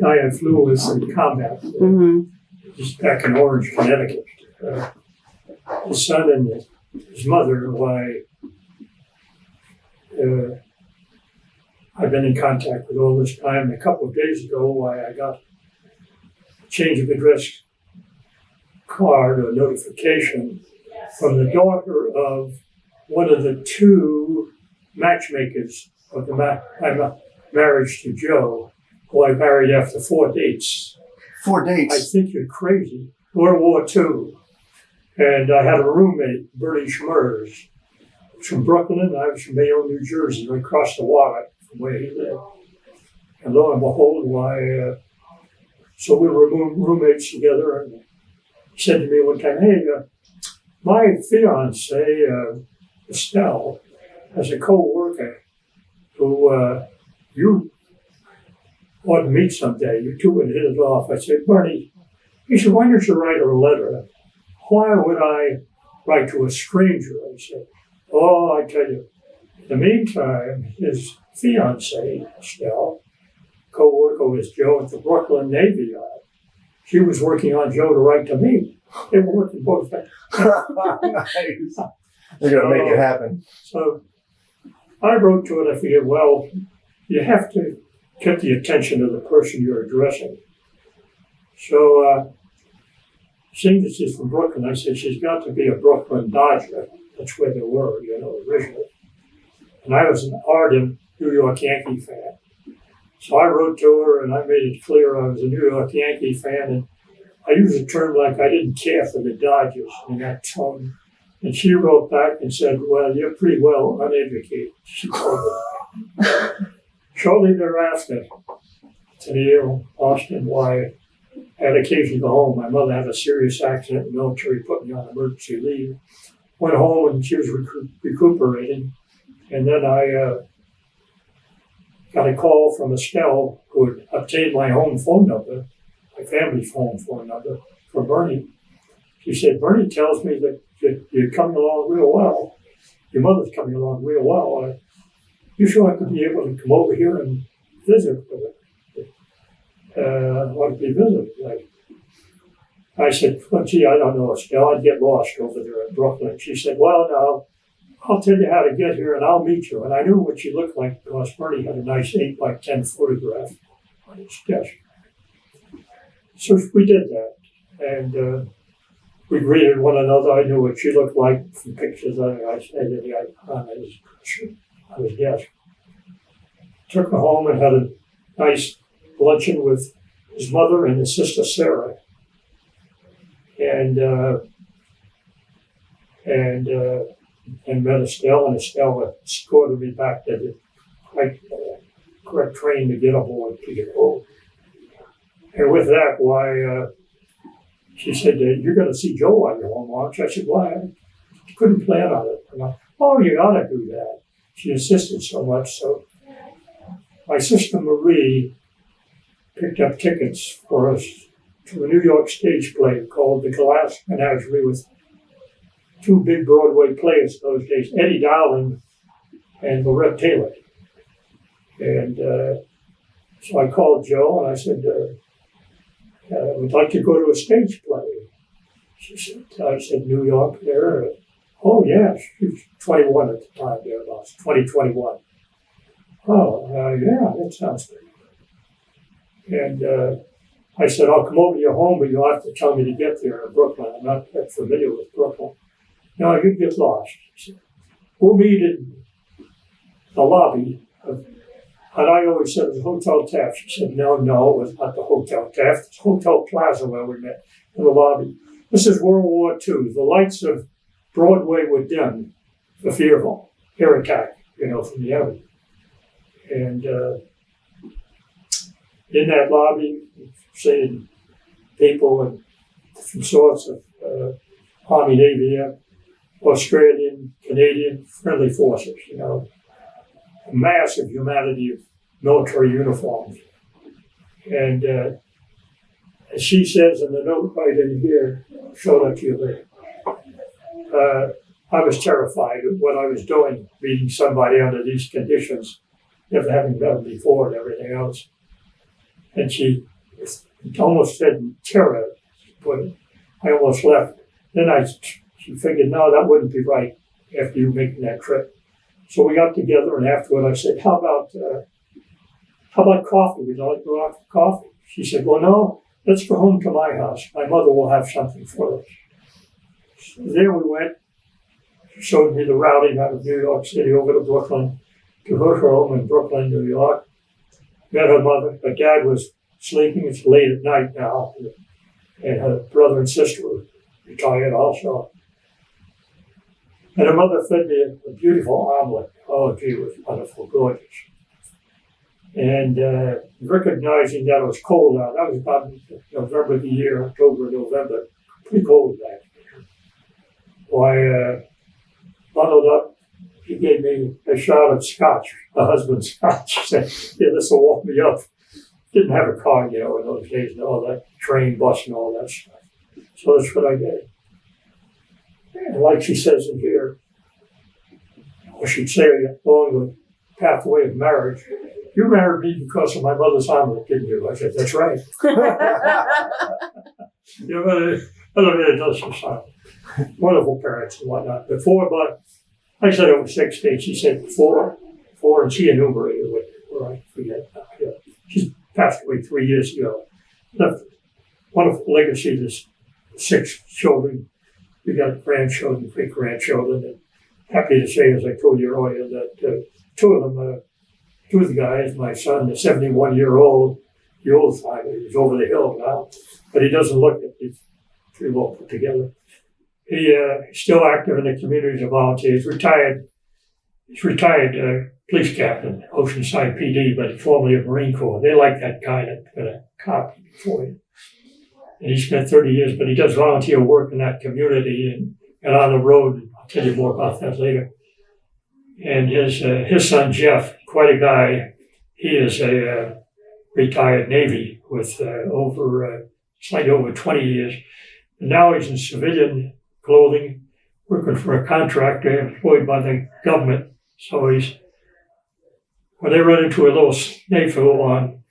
guy I flew with in combat. He's back in Orange, Connecticut. His son and his mother, who I've been in contact with all this time. A couple of days ago, I got a change of address card or notification from the daughter of one of the two matchmakers of my marriage to Joe, who I married after 4 dates. 4 dates? I think you're crazy. World War II. And I had a roommate, Bertie Schmers, from Brooklyn, and I was from Bayonne, New Jersey, right across the water from where he lived. And lo and behold, so we were roommates together, and he said to me one time, hey, my fiance, Estelle, has a co-worker who you ought to meet someday. You two would hit it off. I said, Bernie, he said, why don't you write her a letter? Why would I write to a stranger? I said, oh, I tell you. In the meantime, his fiancée, Estelle, co-worker with Joe at the Brooklyn Navy Yard, she was working on Joe to write to me. They were working both ways. Nice. They're going to make it happen. So I wrote to it. I figured, well, you have to get the attention of the person you're addressing. So, seeing that she's from Brooklyn, I said, she's got to be a Brooklyn Dodger. That's where they were, originally. And I was an ardent New York Yankee fan. So I wrote to her and I made it clear I was a New York Yankee fan. And I used a term like I didn't care for the Dodgers in that tone. And she wrote back and said, well, you're pretty well uneducated, she told me. Shortly thereafter, to Neil, Austin, why I had occasion to go home. My mother had a serious accident in the military, put me on emergency leave. Went home and she was recuperating. And then I got a call from Estelle, who had obtained my home phone number, my family's home phone number, from Bernie. She said, Bernie tells me that you're coming along real well. Your mother's coming along real well. You sure I could be able to come over here and visit with her? Want to be visited? I said, well, gee, I don't know, Estelle. I'd get lost over there in Brooklyn. She said, well, now, I'll tell you how to get here and I'll meet you. And I knew what she looked like because Bernie had a nice 8x10 photograph on his desk. So we did that. And we greeted one another. I knew what she looked like from pictures I had on his desk. Took her home and had a nice luncheon with his mother and his sister Sarah. And met Estelle, and Estelle escorted me back to the correct train to get aboard to get home. And with that, she said, you're going to see Joe while you're home, aren't you? I said, why? I couldn't plan on it. Oh, you got to do that. She insisted so much. So my sister Marie picked up tickets for us to a New York stage play called The Glass Menagerie with two big Broadway players those days, Eddie Dowling and Lorette Taylor. And so I called Joe and I said, would like to go to a stage play. I said, New York there? Oh, yeah, she was 21 at the time, thereabouts, 2021. Oh, yeah, that sounds good. And I said, I'll come over to your home, but you'll have to tell me to get there in Brooklyn. I'm not that familiar with Brooklyn. No, you'd get lost. She said, we'll meet in the lobby. And I always said it was Hotel Taft. She said, no, it was not the Hotel Taft. It's Hotel Plaza where we met in the lobby. This is World War II. The lights of Broadway were dim for fear of air attack, from the enemy. And in that lobby, seeing people and different sorts of Army, Navy, Australian, Canadian, friendly forces, a massive humanity of military uniforms. And as she says in the note right in here, show that to you later, I was terrified of what I was doing, meeting somebody under these conditions, never having done before and everything else. and she almost said terror, but I almost left. Then she figured, no, that wouldn't be right after you making that trip. So we got together, and afterward I said, how about coffee? Would you like to go out for coffee? She said, well, no, let's go home to my house. My mother will have something for us. So there we went. She showed me the routing out of New York City over to Brooklyn, to her home in Brooklyn, New York. Met her mother. Her dad was sleeping. It's late at night now. And her brother and sister were retired also. And her mother fed me a beautiful omelet. Oh, gee, it was wonderful, gorgeous. And recognizing that it was cold out, that was about November of the year, October, November, pretty cold back there. Well, I bundled up. He gave me a shot of scotch, a husband's scotch. He said, yeah, this will warm me up. Didn't have a car, in those days, and all that train, bus, and all that stuff. So that's what I did. And like she says in here, or she'd say along the pathway of marriage, you married me because of my mother's omelet, didn't you? I said, that's right. It does some wonderful parents and whatnot. But I said over 60, she said four, and she enumerated what I forget. She passed away 3 years ago. Left wonderful legacy to 6 children. We got grandchildren, great-grandchildren, and happy to say, as I told you earlier, that two of the guys, my son, the 71-year-old, the old timer, he's over the hill now, but he doesn't look it. He's pretty well put together. He's still active in the community as a volunteer. He's retired police captain, Oceanside PD, but formerly of Marine Corps. They like that guy that's been a cop before him. And he spent 30 years, but he does volunteer work in that community and on the road. I'll tell you more about that later. And his son, Jeff, quite a guy. He is a retired Navy with slightly over 20 years. And now he's in civilian clothing, working for a contractor employed by the government. So when they run into a little snafu on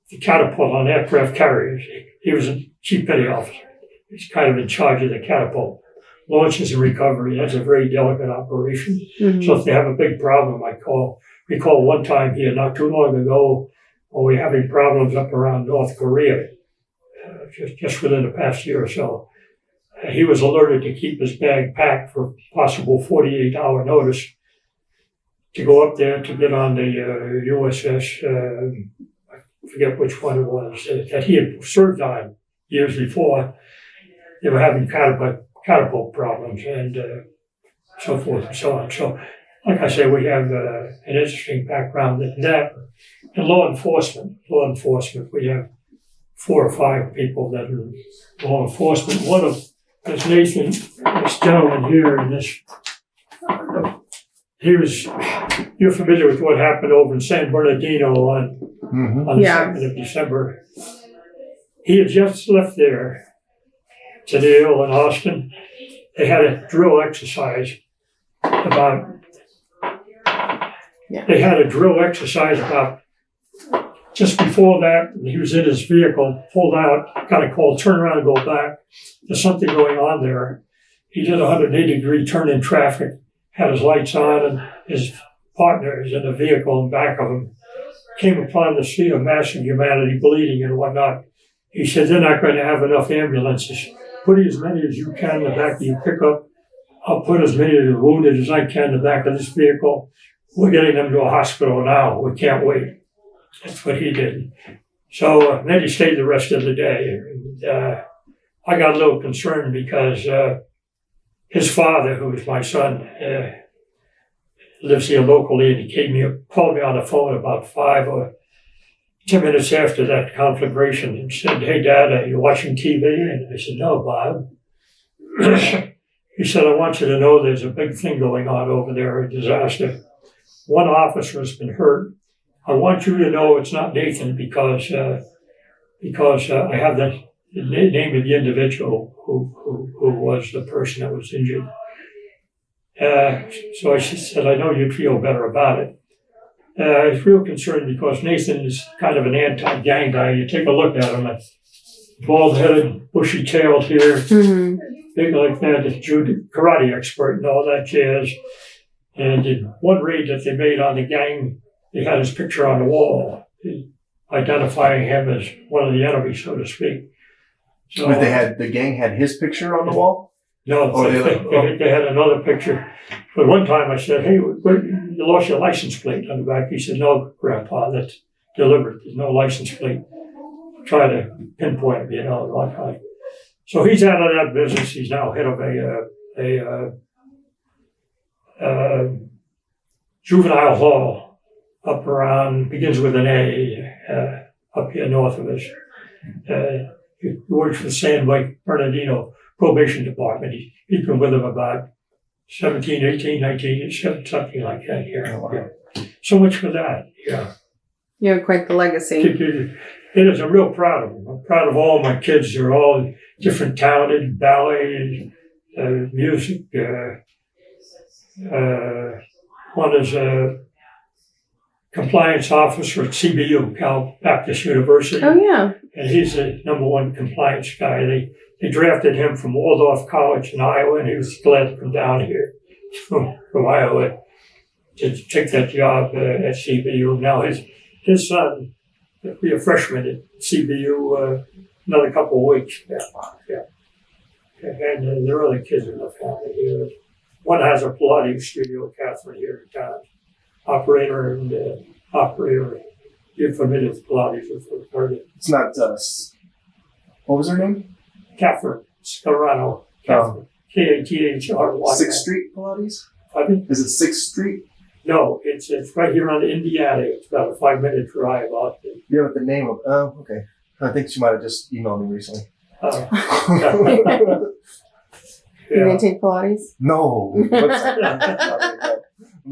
the catapult on aircraft carriers, he was a chief petty officer. He's kind of in charge of the catapult. Launches and recovery, that's a very delicate operation. Mm-hmm. So if they have a big problem, we call one time here not too long ago when we were having problems up around North Korea, just within the past year or so. He was alerted to keep his bag packed for possible 48-hour notice to go up there to get on the USS, I forget which one it was, that he had served on years before. They were having catapult problems and so forth and so on. So, like I say, we have an interesting background in that. In law enforcement, we have 4 or 5 people that are in law enforcement. One of this Nathan, this gentleman here, and you're familiar with what happened over in San Bernardino on the 2nd of December. He had just left there to Neil in Austin. They had a drill exercise about just before that. He was in his vehicle, pulled out, got a call, turn around and go back. There's something going on there. He did a 180-degree turn in traffic, had his lights on, and his partner is in the vehicle in back of him. Came upon the scene of massive humanity, bleeding and whatnot. He said, they're not going to have enough ambulances. Put as many as you can in the back of your pickup. I'll put as many of the wounded as I can in the back of this vehicle. We're getting them to a hospital now. We can't wait. That's what he did. So then he stayed the rest of the day. And, I got a little concerned because his father, who is my son, lives here locally, and he called me on the phone about 5 or 10 minutes after that conflagration and said, hey, Dad, are you watching TV? And I said, no, Bob. He said, I want you to know there's a big thing going on over there, a disaster. One officer has been hurt. I want you to know it's not Nathan because I have the name of the individual who was the person that was injured. So I said, I know you'd feel better about it. I was real concerned because Nathan is kind of an anti-gang guy. You take a look at him, bald-headed, bushy-tailed here, big like that, a karate expert and all that jazz. And in one raid that they made on the gang, they had his picture on the wall, identifying him as one of the enemies, so to speak. So, but the gang had his picture on the wall? No, they had another picture. But one time I said, hey, you lost your license plate on the back. He said, no, Grandpa, that's deliberate. There's no license plate. Try to pinpoint him, like that. So he's out of that business. He's now head of a juvenile hall up around, begins with an A, up here north of us. He works for the San Bernardino Probation Department. He's been with them about 17, 18, 19, something like that. Yeah. Oh, wow. Yeah. So much for that. Yeah. You have quite the legacy. It is. I'm real proud of them. I'm proud of all my kids. They're all different talented, ballet, music. One is a compliance officer at CBU, Cal Baptist University. Oh, yeah. And he's the #1 compliance guy. They drafted him from Waldorf College in Iowa, and he was glad to come down here from Iowa to take that job at CBU. Now his son will be a freshman at CBU another couple of weeks. Yeah. And there are other kids in the family here. One has a Pilates studio, Catherine, here in town. Operator. You're familiar with Pilates, if you've heard it. It's not, what was her name? Catherine Scarano. Catherine. Kathry. 6th Street Pilates? Pardon? Is it 6th Street? No, it's right here on Indiana. It's about a 5-minute drive out there. Yeah, with the name of, oh, okay. I think she might have just emailed me recently. You gonna take Pilates? No.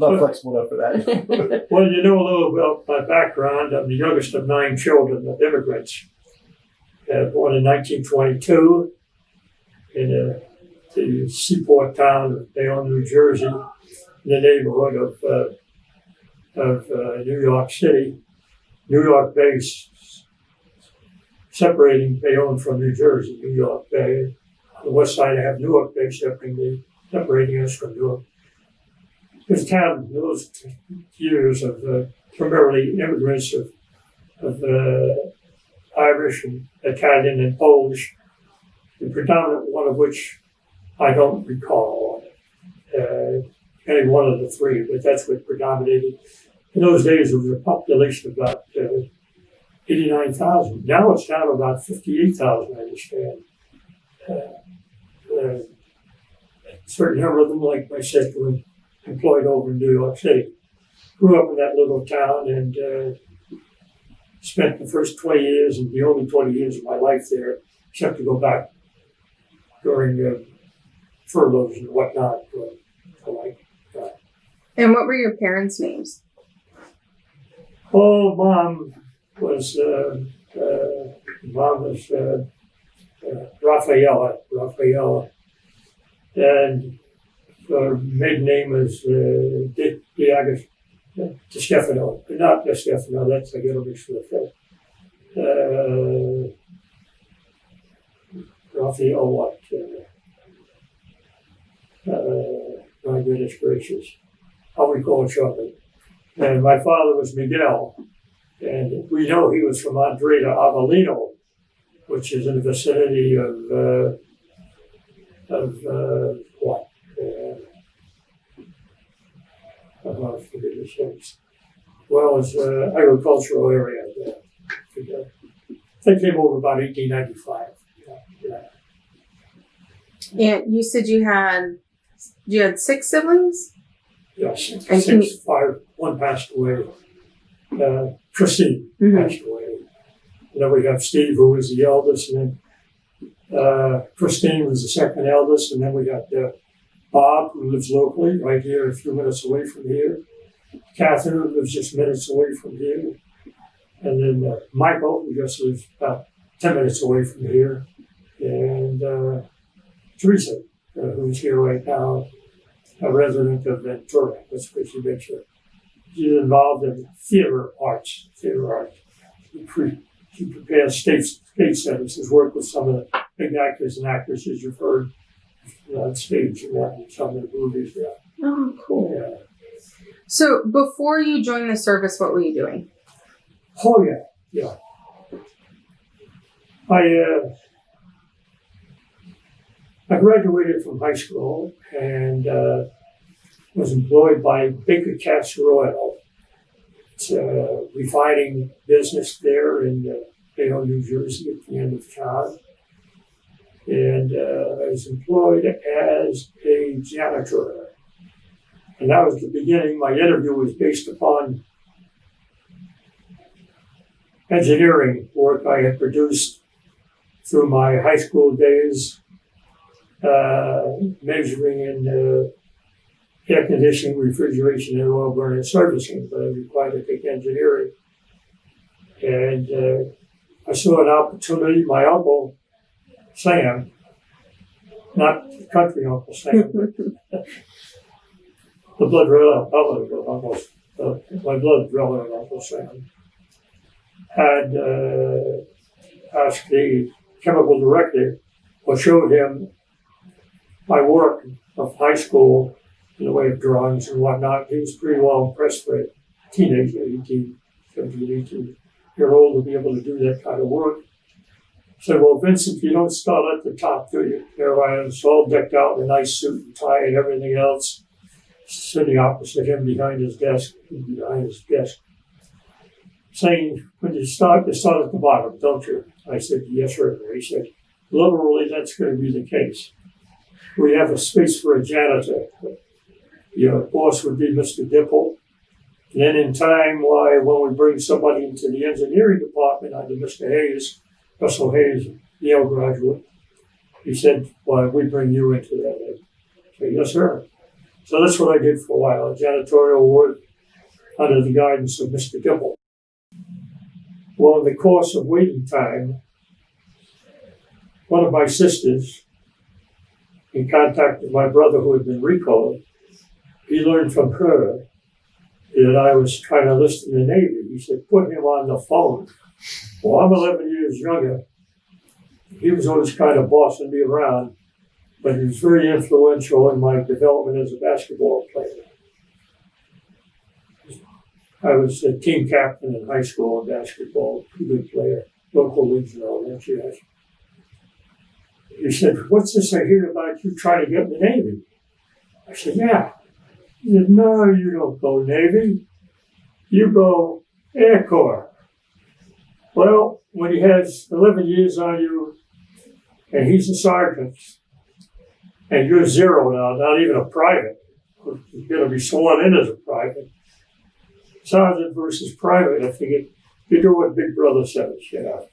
I'm not flexible enough for that. Well, you know a little about my background. I'm the youngest of 9 children of immigrants. Born in 1922 in the seaport town of Bayonne, New Jersey, in the neighborhood of New York City. New York Bay, separating Bayonne from New Jersey, New York Bay. On the west side, I have Newark Bay separating us from Newark. This town, those years of primarily immigrants of Irish and Italian and Polish, the predominant one of which I don't recall, any one of the three, but that's what predominated. In those days, there was a population of about 89,000. Now it's down to about 58,000, I understand. A certain number of them, like my sister, were employed over in New York City. Grew up in that little town and spent the first 20 years and the only 20 years of my life there, except to go back during furloughs and whatnot. And what were your parents' names? Oh, Mom was Rafaela, and her maiden name was Di Stefano, but not Di Stefano. That's I get a mix with Rafael. What? My goodness gracious! I'll recall it shortly. And my father was Miguel, and we know he was from Andrea Avellino, which is in the vicinity of what? For goodness sakes. Well, it's an agricultural area. They came over about 1895. And you said you had 6 siblings? Yes, And 6, 5. One passed away. Christine passed away. And then we have Steve, who was the eldest, and then Christine was the second eldest, and then we got Bob, who lives locally, right here, a few minutes away from here. Catherine, who lives just minutes away from here. And then Michael, who just lives about 10 minutes away from here. And Teresa, who's here right now, a resident of Ventura. That's where she makes her She's involved in theater arts. She prepares state sentences, worked with some of the big actors and actresses you've heard on stage and some of the movies. Yeah. Oh, cool. Yeah. So before you joined the service, what were you doing? Oh, yeah. I graduated from high school and was employed by Baker Castor Oil. It's a refining business there in Bayonne, New Jersey at the end of town. And I was employed as a janitor. And that was the beginning. My interview was based upon engineering work I had produced through my high school days, measuring in air conditioning, refrigeration, and oil burning servicing, but I required to take engineering. And I saw an opportunity. My uncle, Sam, not the country Uncle Sam, but the blood relative of Uncle, my blood relative Uncle Sam, had asked the chemical director, or showed him my work of high school in the way of drawings and whatnot. He was pretty well impressed for a teenager, 18-year-old, to be able to do that kind of work. I said, well, Vincent, you don't start at the top, do you? There I am, all decked out in a nice suit and tie and everything else, sitting opposite him behind his desk, saying, when you start at the bottom, don't you? I said, yes, sir. He said, literally, that's going to be the case. We have a space for a janitor. Your boss would be Mr. Dipple. And then in time, when we bring somebody into the engineering department under Mr. Hayes, Russell Hayes, Yale graduate, he said, well, we bring you into that. I said, yes, sir. So that's what I did for a while, janitorial work under the guidance of Mr. Dipple. Well, in the course of waiting time, one of my sisters, in contact with my brother who had been recalled, he learned from her that I was trying to enlist in the Navy. He said, put him on the phone. Well, I'm 11 years younger. He was always kind of bossing me around, but he was very influential in my development as a basketball player. I was a team captain in high school in basketball, pretty good player, local regional, that year. He said, what's this I hear about you trying to get in the Navy? I said, yeah. He said, no, you don't go Navy. You go Air Corps. Well, when he has 11 years on you, and he's a sergeant, and you're zero now, not even a private, you're going to be sworn in as a private. Sergeant versus private, I figured, you do what Big Brother says, you know.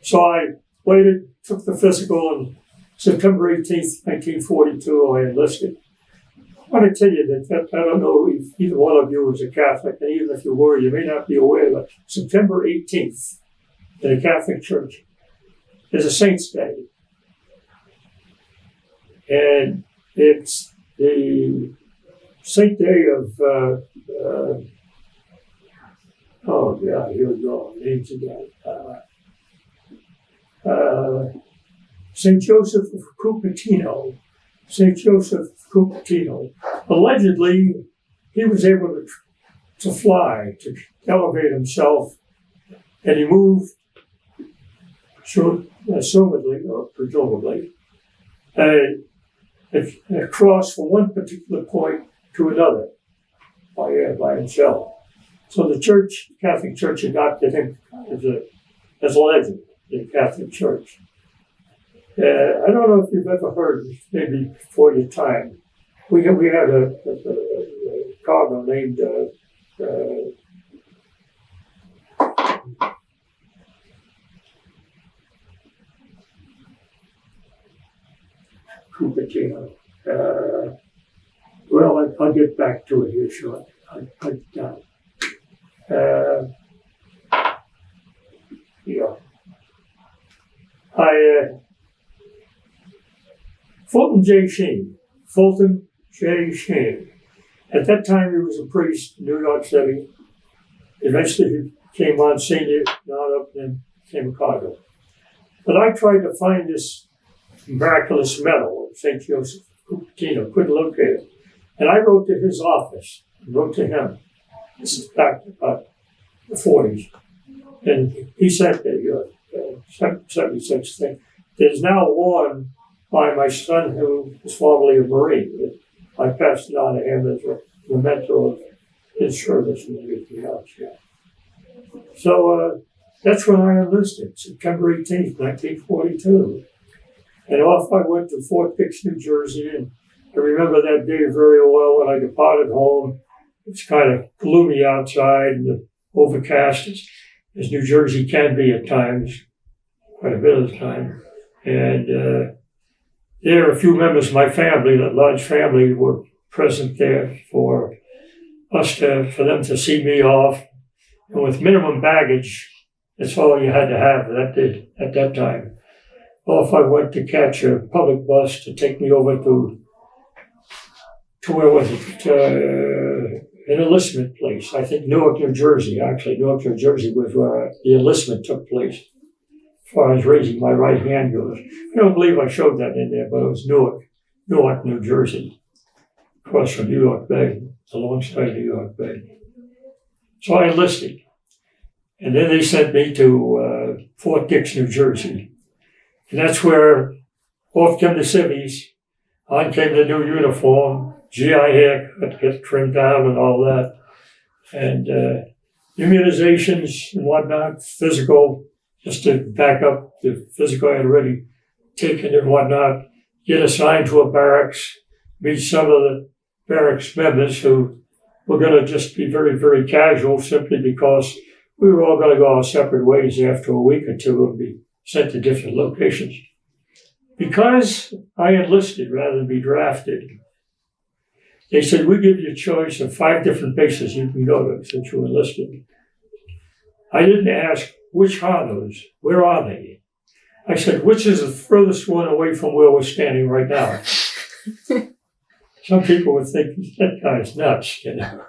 So I waited, took the physical, and September 18th, 1942, I enlisted. I want to tell you that I don't know if either one of you is a Catholic, and even if you were, you may not be aware that September 18th in the Catholic Church is a saint's day. And it's the saint day of, here we go, names again. St. Joseph of Cupertino. St. Joseph of Cupertino. Allegedly, he was able to fly, to elevate himself, and he moved, assumedly or presumably, across from one particular point to another by himself. So the Church, Catholic Church, adopted him as a legend in the Catholic Church. I don't know if you've ever heard, maybe before your time, we had a cardinal named Cupertino. Well, I'll get back to it here shortly. Fulton J. Sheen. At that time, he was a priest in New York City. Eventually, he became Monsignor, not up and became a cardinal. But I tried to find this miraculous medal of St. Joseph Cupertino, couldn't locate it. And I wrote to his office, wrote to him. This is back about the 40s. And he sent me such thing. There's now one by my son who was formerly a Marine. I passed it on to him as a memento of his service and everything else. Yeah. So that's when I enlisted, September 18th, 1942. And off I went to Fort Dix, New Jersey. And I remember that day very well when I departed home. It was kind of gloomy outside and overcast as New Jersey can be at times, quite a bit of the time. And there are a few members of my family, that large family, were present there for them to see me off. And with minimum baggage, that's all you had to have at that time. Off I went to catch a public bus to take me over to where was it? An enlistment place. I think Newark, New Jersey. Actually, Newark, New Jersey was where the enlistment took place. As far as raising my right hand goes. I don't believe I showed that in there, but it was Newark, New Jersey. Across from New York Bay, alongside New York Bay. So I enlisted. And then they sent me to Fort Dix, New Jersey. And that's where off came the civvies, on came the new uniform, GI haircut, get trimmed down and all that. And immunizations and whatnot, physical, just to back up the physical I had already taken and whatnot, get assigned to a barracks, meet some of the barracks members who were going to just be very, very casual simply because we were all going to go our separate ways after a week or two and be sent to different locations. Because I enlisted rather than be drafted, they said, we give you a choice of 5 different bases you can go to since you enlisted. I didn't ask, which are those? Where are they? I said, which is the furthest one away from where we're standing right now? Some people would think, that guy's nuts, you know.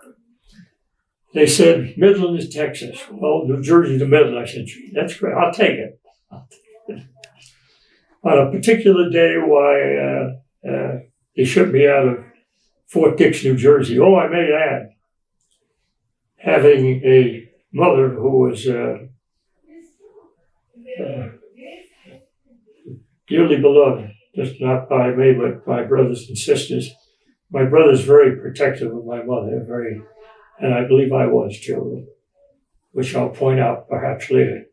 They said, Midland is Texas. Well, New Jersey to Midland. I said, that's great. I'll take it. On a particular day, they shipped me out of Fort Dix, New Jersey. Oh, I may add, having a mother who was dearly beloved, just not by me, but by brothers and sisters. My brother's very protective of my mother, and I believe I was too, which I'll point out perhaps later.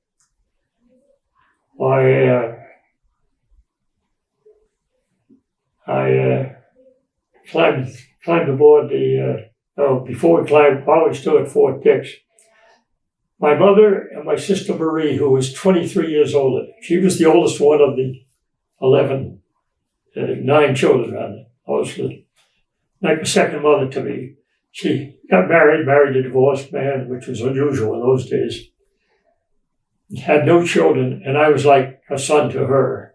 I climbed aboard before we climbed, while we still at Fort Dix. My mother and my sister Marie, who was 23 years older, she was the oldest one of the 9 children, rather. I was like a second mother to me. She got married a divorced man, which was unusual in those days. Had no children, and I was like a son to her.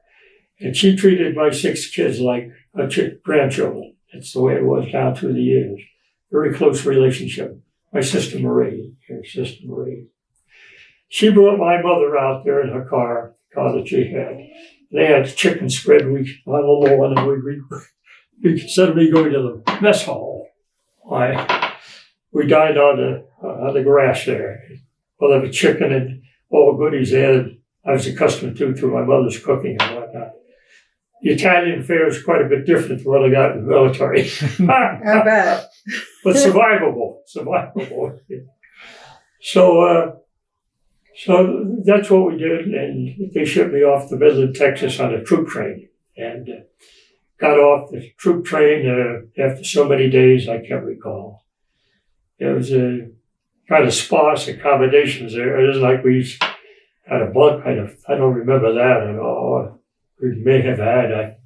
And she treated my 6 kids like her grandchildren. That's the way it was down through the years. Very close relationship. My sister Marie, She brought my mother out there in her car that she had. They had chicken spread on the lawn, and we suddenly going to the mess hall. We dined on the grass there. Well, there was chicken and all goodies there I was accustomed to through my mother's cooking and whatnot. The Italian fare is quite a bit different from what I got in the military. I bet. But survivable. So that's what we did, and they shipped me off to Midland, Texas on a troop train, and got off the troop train after so many days I can't recall. There was a kind of sparse accommodations there. It isn't like we had a bunk. I don't remember that at all. We may have had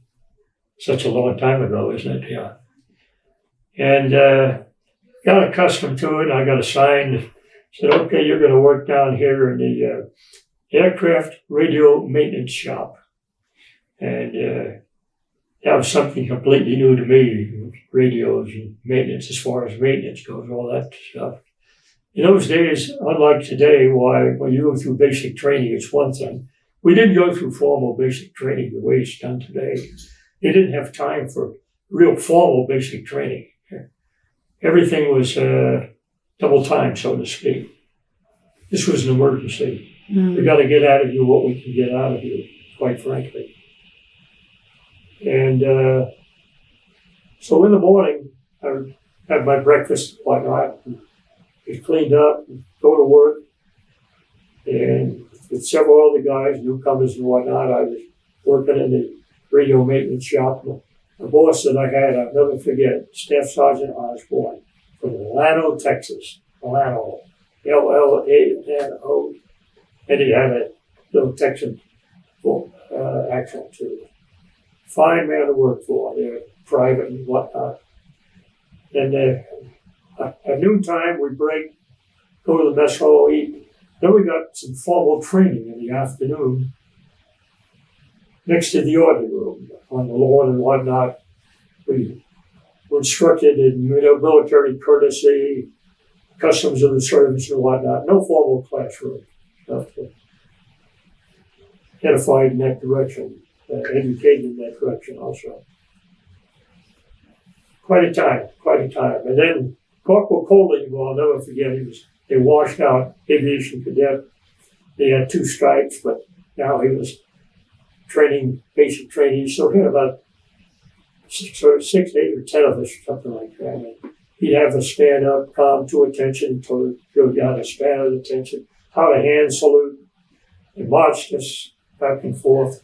such a long time ago, isn't it? Yeah. And got accustomed to it. I got assigned. Said, okay, you're going to work down here in the aircraft radio maintenance shop. And that was something completely new to me, radios and maintenance, as far as maintenance goes, all that stuff. In those days, unlike today, when you go through basic training, it's one thing. We didn't go through formal basic training the way it's done today. They didn't have time for real formal basic training. Everything was double time, so to speak. This was an emergency. We got to get out of you what we can get out of you, quite frankly. And so in the morning, I had my breakfast and whatnot, get cleaned up, and go to work. And with several other guys, newcomers and whatnot, I was working in the radio maintenance shop. The boss that I had, I'll never forget, Staff Sergeant Osborne from Delano, Texas. Delano, L-L-A-N-O. And he had a little Texan accent too. Fine man to work for. They're private and whatnot. And at noontime, we break, go to the mess hall, eat. Then we got some formal training in the afternoon next to the order room on the lawn and whatnot. We were instructed in military courtesy, customs of the service and whatnot. No formal classroom stuff to edify in that direction, educate in that direction also. Quite a time. And then Corporal Coley, well, I'll never forget, they washed out aviation cadet. He had 2 stripes, but now he was basic training. So he had about 6, 8, or 10 of us, something like that. And he'd have to stand up, calm to attention, to go down to span of attention, how to hand salute, and marched us back and forth.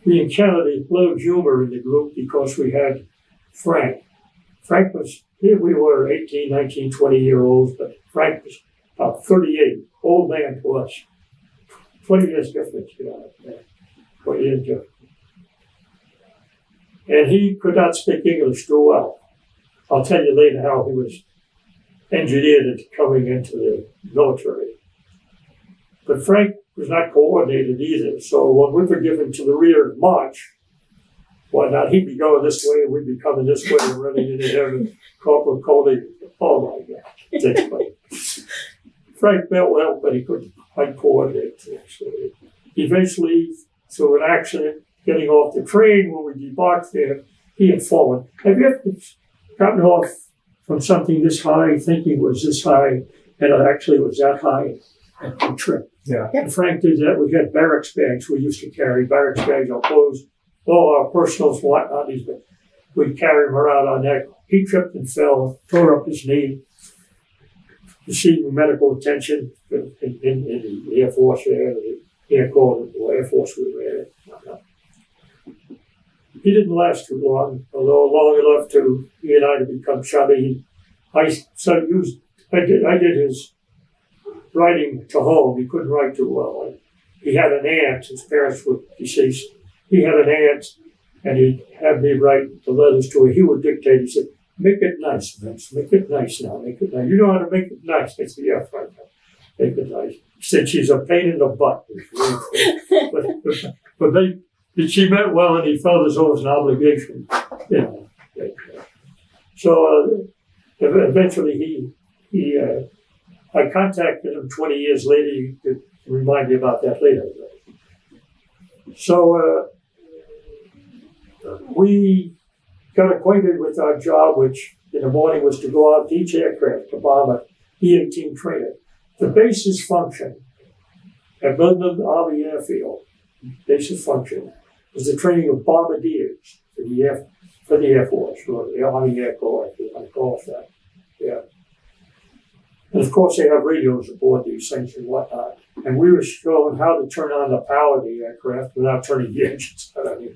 We encountered a little humor in the group because we had Frank. Frank was, here we were 18, 19, 20-year-olds, but Frank was about 38, old man to us. 20 years difference, 20 years difference. And he could not speak English too well. I'll tell you later how he was engineered into coming into the military. But Frank was not coordinated either. So when we were given to the rear march, whatnot, he'd be going this way, and we'd be coming this way and running into him, and Corporal Coley, oh my God. Frank meant well, but he couldn't quite coordinate. So eventually, through an accident, getting off the train when we debarked there, he had fallen. Have you ever gotten off from something this high, thinking it was this high, and it actually was that high, and you tripped? Yeah. And Frank did that. We had barracks bags. We used to carry barracks bags, our clothes, all our personals, whatnot. We'd carry them around our neck. He tripped and fell, tore up his knee, receiving medical attention in the Air Force there, the Air Corps, the Air Force we were in. He didn't last too long, although long enough to he and I to become chummy. I did his writing to home. He couldn't write too well. He had an aunt. His parents were deceased. He had an aunt, and he'd have me write the letters to her. He would dictate. He said, "Make it nice, Vince. Make it nice now. Make it nice. You know how to make it nice." I said, "Yeah, Frank. Make it nice." He said, "She's a pain in the butt." but she meant well, and he felt as though it was an obligation. You know. So eventually I contacted him 20 years later. You could remind me about that later. So we got acquainted with our job, which in the morning was to go out to each aircraft to bomb a E-18 trainer. The base's function at Midland Army Airfield, base's function, was the training of bombardiers for the Air Force, or the Army Air Corps, if you want to call it that. Yeah. And of course, they have radios aboard these things and whatnot. And we were showing how to turn on the power of the aircraft without turning the engines on.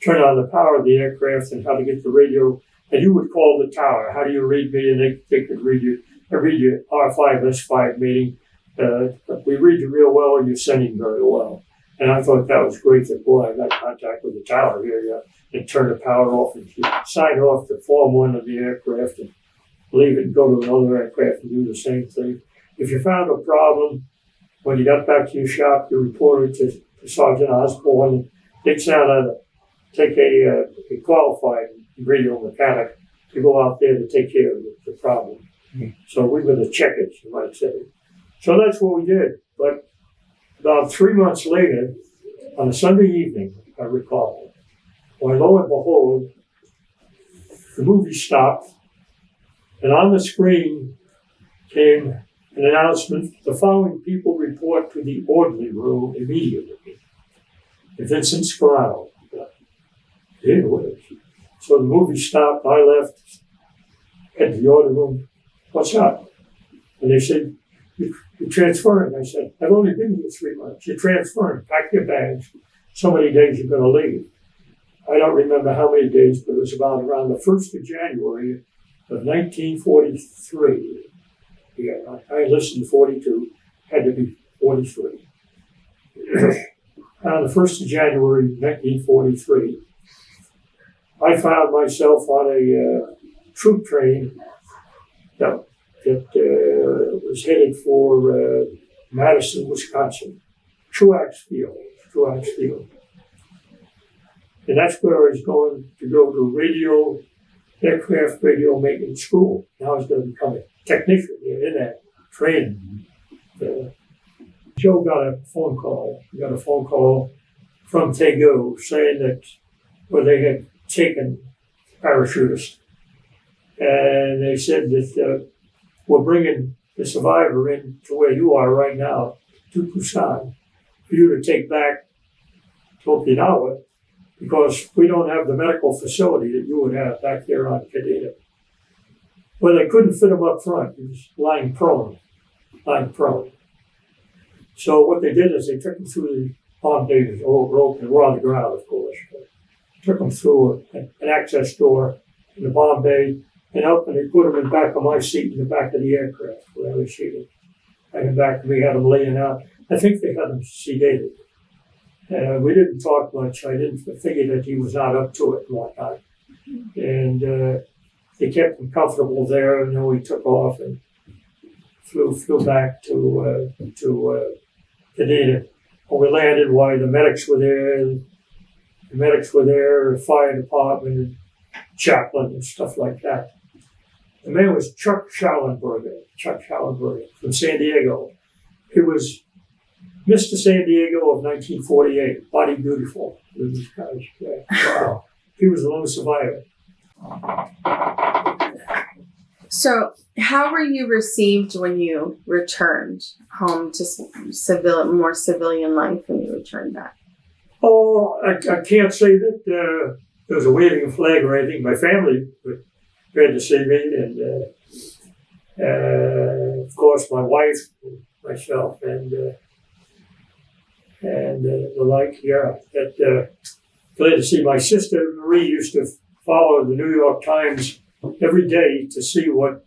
Turn on the power of the aircraft and how to get the radio. And you would call the tower. How do you read me? And they could read you. I read you R5, S5 meeting. We read you real well and you're sending very well. And I thought that was great that, boy, I got contact with the tower here. And turn the power off and sign off to Form 1 of the aircraft and leave it and go to another aircraft and do the same thing. If you found a problem, when you got back to your shop, you reported to Sergeant Osborne. They'd send out a take a qualified radio mechanic to go out there to take care of the problem. So we were the checkers, you might say. So that's what we did. But about 3 months later, on a Sunday evening, I recall, when lo and behold, the movie stopped, and on the screen came an announcement: the following people report to the orderly room immediately. VincentScarano. Yeah, so the movie stopped, I left, head to the order room. What's up? And they said, you're transferring. I said, I've only been here 3 months. You're transferring. Pack your bags. So many days you're going to leave. I don't remember how many days, but it was about around the 1st of January of 1943. Yeah, I enlisted in 42. Had to be 43. On the 1st of January 1943, I found myself on a troop train that was headed for Madison, Wisconsin, Truax Field. And that's where I was going to go to aircraft radio maintenance school. Now I was going to become a technician in that training. Joe got a phone call. We got a phone call from Tego saying that they had taken parachutists. And they said that we're bringing the survivor in to where you are right now, to Busan, for you to take back to Okinawa, because we don't have the medical facility that you would have back there on Kadena. Well, they couldn't fit him up front. He was lying prone. So what they did is they took him through the bomb bay rope, and we're on the ground, of course. Took him through an access door in the bomb bay, and they put him in the back of my seat in the back of the aircraft where I was seated. And in back, we had him laying out. I think they had him sedated. We didn't talk much. I didn't figure that he was not up to it and whatnot. And they kept him comfortable there, and then we took off and flew back to Kadena. When we landed, the medics were there, fire department, and chaplain, and stuff like that. The man was Chuck Schallenberger from San Diego. He was Mr. San Diego of 1948, body beautiful. These guys. Yeah. Wow. He was the lone survivor. So, how were you received when you returned home to more civilian life when you returned back? Oh, I can't say that there was a waving flag or anything. My family was glad to see me, and of course my wife, myself, and the like. Yeah, glad to see my sister Marie. Used to follow the New York Times every day to see what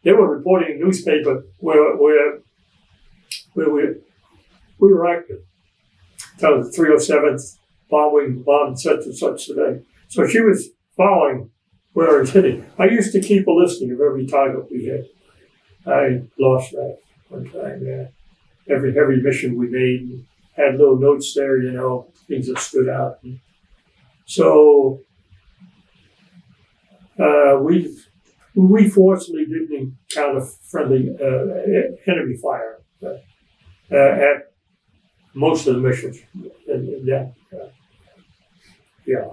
they were reporting in the newspaper where we were active. That was the 307th bombed such and such today. So she was following where I was hitting. I used to keep a listing of every target we hit. I lost that one time. Yeah. Every mission we made had little notes there, things that stood out. So we fortunately didn't encounter friendly enemy fire at most of the missions.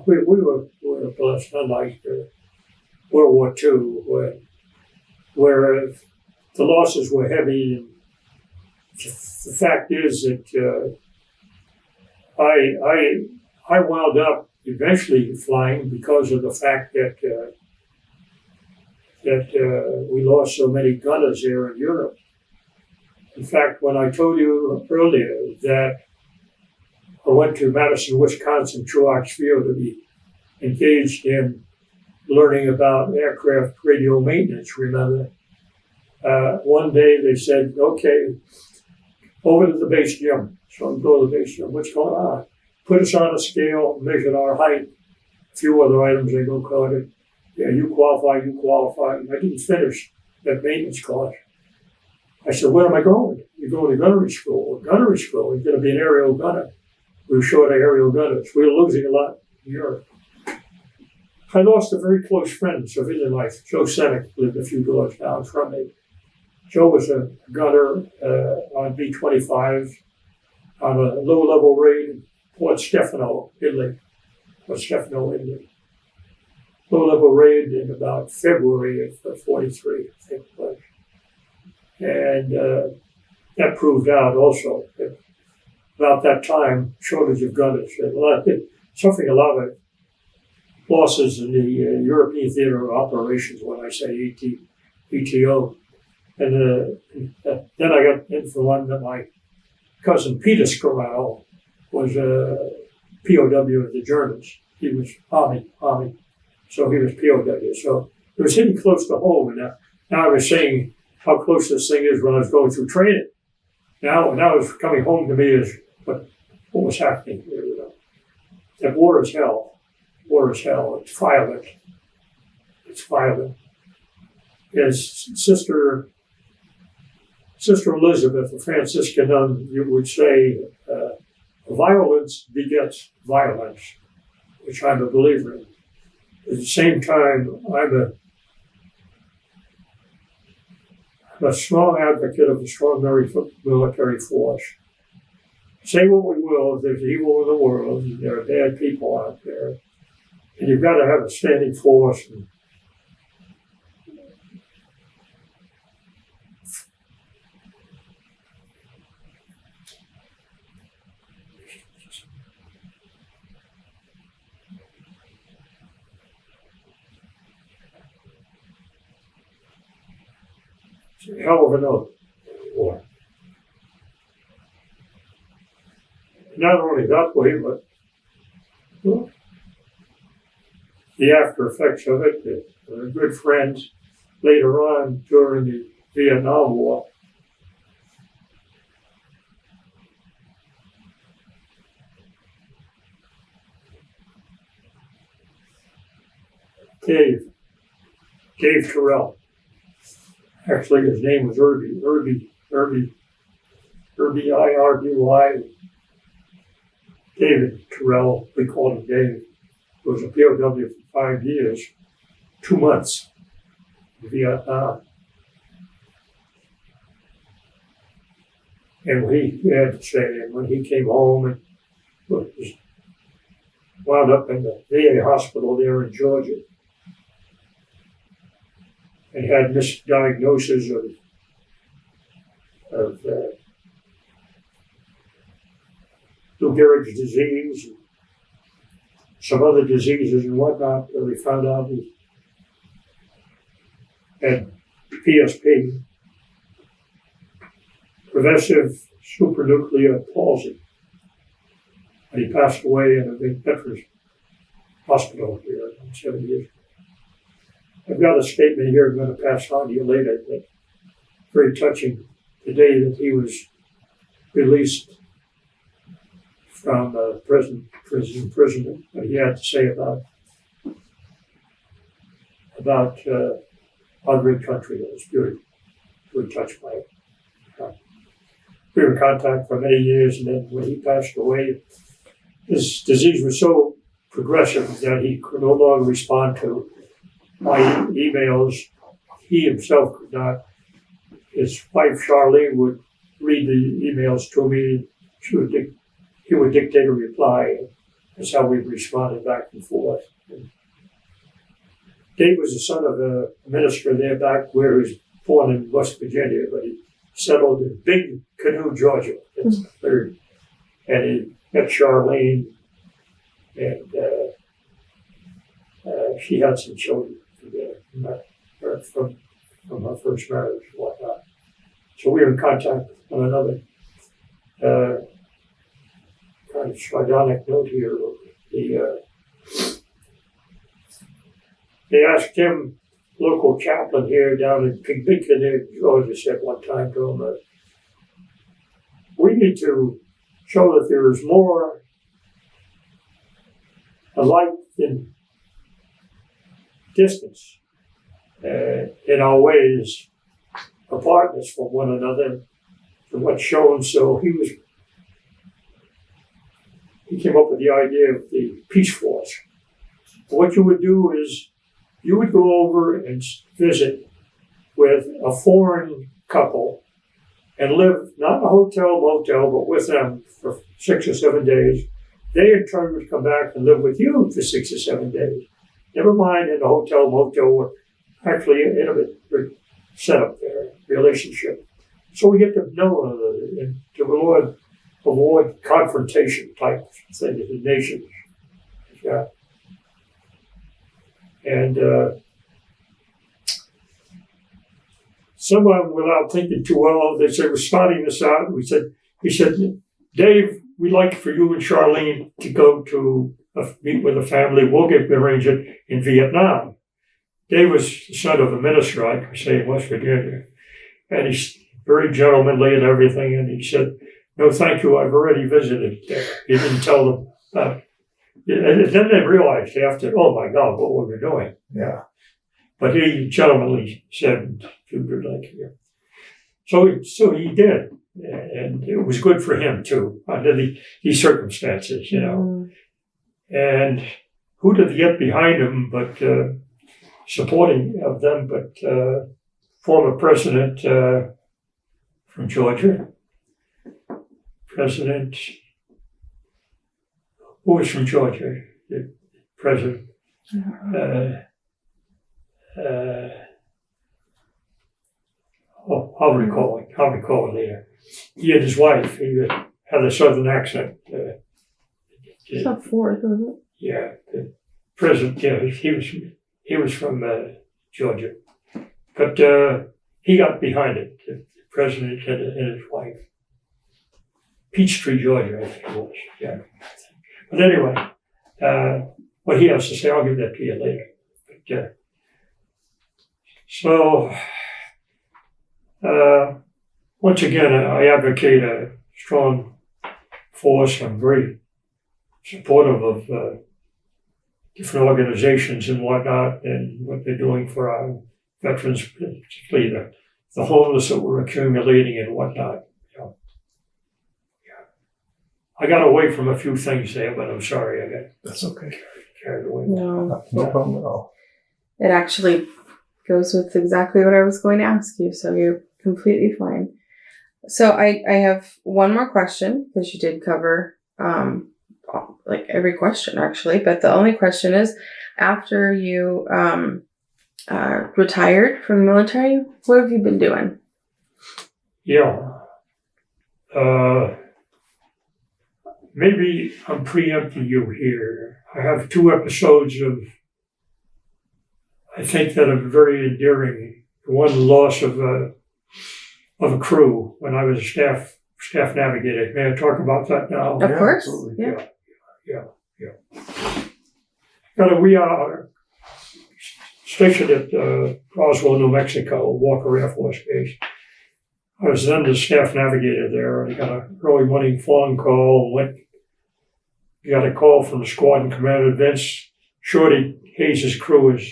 We were blessed, unlike World War II, where the losses were heavy. And the fact is that I wound up eventually flying because of the fact that we lost so many gunners there in Europe. In fact, when I told you earlier that I went to Madison, Wisconsin, Truax Field to be engaged in learning about aircraft radio maintenance, remember? One day they said, okay, over to the base gym. So I go to the base gym. What's going on? Put us on a scale, measured our height, a few other items they go call it. Yeah, you qualify. And I didn't finish that maintenance course. I said, where am I going? You go to gunnery school. Gunnery school, you're going to be an aerial gunner. we were short of aerial gunners. We were losing a lot in Europe. I lost a very close friend in civilian life. Joe Senek lived a few doors down from me. Joe was a gunner on B-25 on a low-level raid in Port Stefano, Italy. Low-level raid in about February of 43, I think it was. And that proved out also that about that time, shortage of gunners. Suffering a lot of losses in the European theater of operations when I say ETO. And then I got into one that my cousin VincentScarano was a POW of the Germans. He was Army. So he was POW. So it was hitting close to home. And now I was saying how close this thing is when I was going through training. Now it was coming home to me as what was happening here. That war is hell. War is hell. It's violent. As Sister Elizabeth, a Franciscan nun, you would say, violence begets violence, which I'm a believer in. At the same time, I'm a strong advocate of a strong military force. Say what we will, there's evil in the world, and there are bad people out there, and you've got to have a standing force. It's a hell of an oath. War. Not only that way, but well, the after effects of it. Good friends later on during the Vietnam War. Dave Terrell. Actually, his name was Irby, I-R-B-Y. David Terrell, we called him Dave, was a POW for 5 years, 2 months in Vietnam. And he had to say, and when he came home and was wound up in the VA hospital there in Georgia, and had misdiagnosis of Lou Gehrig's disease, and some other diseases and whatnot. That we found out he had PSP, progressive supranuclear palsy. And he passed away in a big veterans hospital here 7 years ago. I've got a statement here I'm going to pass on to you later that's very touching. The day that he was released from prison, what he had to say about our great country. It was very touched by it. We were in contact for many years, and then when he passed away, his disease was so progressive that he could no longer respond to my emails. He himself could not. His wife Charlene would read the emails to me. He would dictate a reply. That's how we responded back and forth. And Dave was the son of a minister there back where he was born in West Virginia, but he settled in Big Canoe, Georgia. That's the third. And he met Charlene, and she had some children from her first marriage and whatnot. So we were in contact with one another. Kind of sardonic note here. They asked him, local chaplain here down in Big Canoe, Georgia, said one time to him, we need to show that there is more alike than distance in our ways, apartness from one another, and what's shown. So he was he came up with the idea of the Peace Force. What you would do is you would go over and visit with a foreign couple and live not in a hotel, motel, but with them for 6 or 7 days. They in turn would come back and live with you for 6 or 7 days. Never mind in a hotel, motel, or actually an intimate setup there, relationship. So we get to know one another and to avoid confrontation type thing in the nations. Yeah. And someone, without thinking too well, they said, we're starting this out. He said, Dave, we'd like for you and Charlene to go to meet with a family. We'll arrange it in Vietnam. Dave was the son of a minister, I could say, in West Virginia. And he's very gentlemanly and everything. And he said, no, thank you. I've already visited there. He didn't tell them about it. And then they realized after, oh my God, what were we doing? Yeah. But he gentlemanly said, you would like here. So he did. And it was good for him too, under these circumstances, you know. And who did get behind him but supporting of them, but former president from Georgia, President, who was from Georgia, the president. I'll recall it later. He and his wife, he had a southern accent. It's not Ford, was it? Yeah, the president, yeah, he was from Georgia. But he got behind it, the president and his wife. Peachtree, Georgia, I think it was, yeah. But anyway, what he has to say, I'll give that to you later. But, once again, I advocate a strong force. I'm very supportive of different organizations and whatnot and what they're doing for our veterans, particularly the homeless that we're accumulating and whatnot. You know. Yeah. I got away from a few things there, but I'm sorry I got That's okay. carried away. No. No problem at all. It actually goes with exactly what I was going to ask you, so you're completely fine. So I have one more question, because you did cover like every question actually, but the only question is, after you retired from the military, what have you been doing? Yeah. Maybe I'm preempting you here. I have 2 episodes I think that are very endearing. One, loss of a crew when I was a staff navigator. May I talk about that now? Of course. Absolutely. Yeah. We are stationed at Roswell, New Mexico, Walker Air Force Base. I was then the staff navigator there, and I got an early morning phone call. Got a call from the squadron commander, Vince. Shorty Hayes' crew is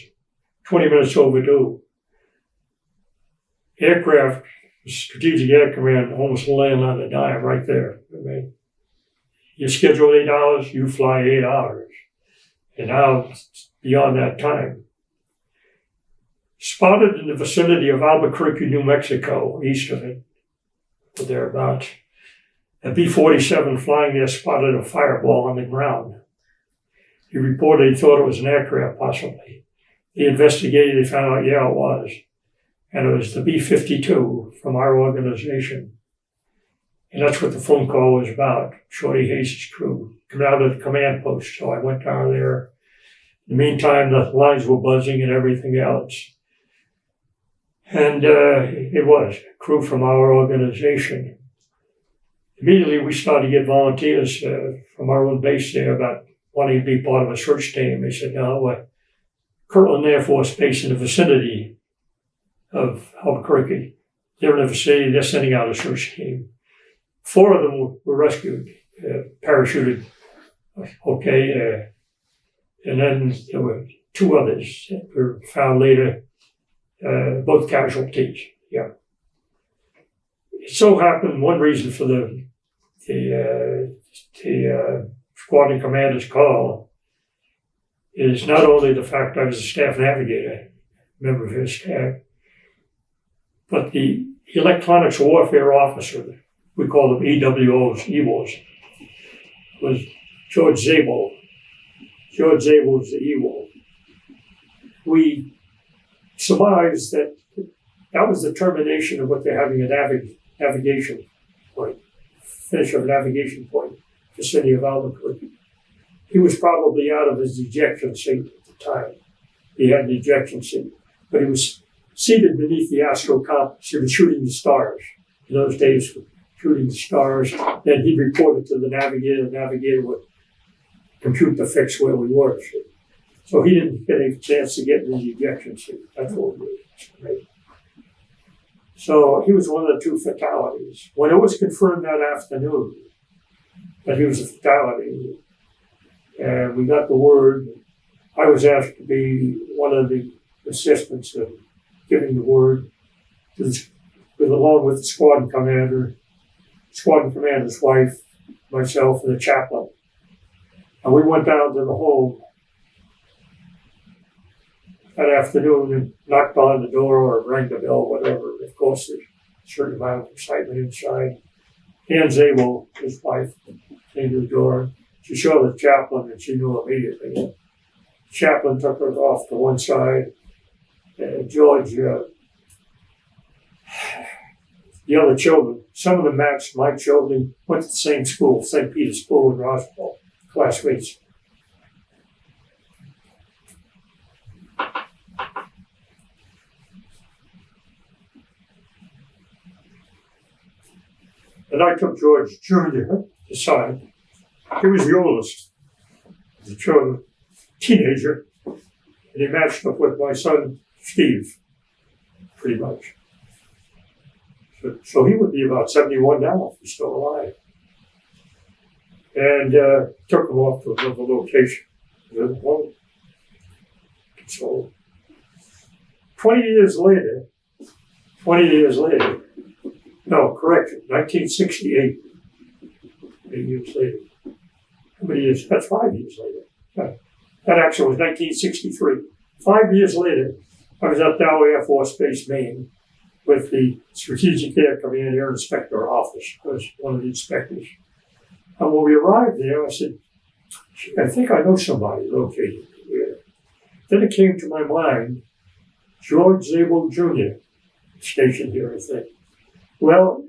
20 minutes overdue. Aircraft, Strategic Air Command, almost laying on the dime right there. I mean, you schedule 8 hours, you fly 8 hours. And now, beyond that time. Spotted in the vicinity of Albuquerque, New Mexico, east of it, or thereabouts. A B-47 flying there spotted a fireball on the ground. He reported he thought it was an aircraft, possibly. He investigated, he found out, yeah, it was. And it was the B-52 from our organization. And that's what the phone call was about, Shorty Hayes' crew, coming out of the command post. So I went down there. In the meantime, the lines were buzzing and everything else. And it was a crew from our organization. Immediately, we started to get volunteers from our own base there about wanting to be part of a search team. They said, no, we're Kirtland Air Force Base in the vicinity of Albuquerque. They're in the vicinity, they're sending out a search team. 4 of them were rescued, parachuted, okay. And then there were 2 others that were found later, both casualties, yeah. It so happened, one reason for the squadron commander's call is not only the fact I was a staff navigator, member of his staff, but the electronics warfare officer, we call them EWOs, was George Zabel. George Zabel was the EWO. We surmised that was the termination of what they're having a navigation point, finish of a navigation point, vicinity of Albuquerque. He was probably out of his ejection seat at the time. He had an ejection seat, but he was seated beneath the astral compass. He was shooting the stars. In those days, shooting the stars. Then he'd report it to the navigator. The navigator would compute the fix where we were. So he didn't get a chance to get in the ejection seat. That's what we estimated. So he was one of the two fatalities. When it was confirmed that afternoon that he was a fatality, and we got the word, I was asked to be one of the assistants in giving the word, along with the squadron commander's wife, myself, and the chaplain. And we went down to the home that afternoon and knocked on the door or rang the bell, whatever. Of course, there's a certain amount of excitement inside. Ann Zabel, his wife, came to the door. She saw the chaplain and she knew immediately. The chaplain took her off to one side. George, the other children, some of them matched my children, went to the same school, St. Peter's School in Roswell, classmates. And I took George Jr. aside. He was the oldest of the children, teenager, and he matched up with my son, Steve, pretty much. So he would be about 71 now if he's still alive. And took him off to another location. So 20 years later, no, correction, 1968, 8 years later. How many years? That's 5 years later. That actually was 1963. 5 years later, I was at Dow Air Force Base, Maine, with the Strategic Air Command Air Inspector Office. I was one of the inspectors. And when we arrived there, I said, I think I know somebody located here. Then it came to my mind, George Zabel Jr., stationed here, I think. Well,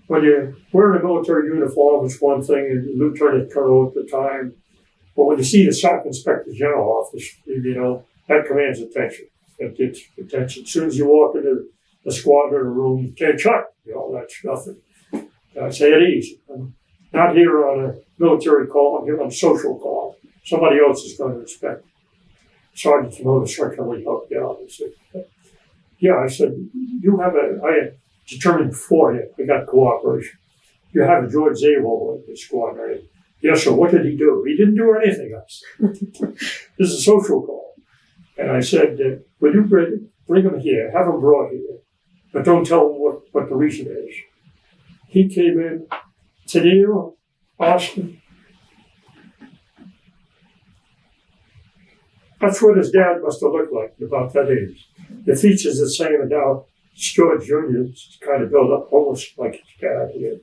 when you're wearing a military uniform, it's one thing, and Lieutenant Colonel at the time. But when you see the SOC Inspector General office, that commands attention. It gets attention. As soon as you walk into the squadron room, you can't chuck, that's nothing. I say it easy. I'm not here on a military call, I'm here on a social call. Somebody else is going to inspect. Sergeant's motorcycle helped me out. I said, I said, I had determined beforehand, I got cooperation. You have a George Zabel in the squad, right? Yes, sir. What did he do? He didn't do anything else. This is a social call. And I said, will you bring him here, have him brought here, but don't tell him what the reason is. He came in, Tennille, Austin. That's what his dad must have looked like about that age. The features the same, and now George Jr. is kind of built up almost like his dad. He had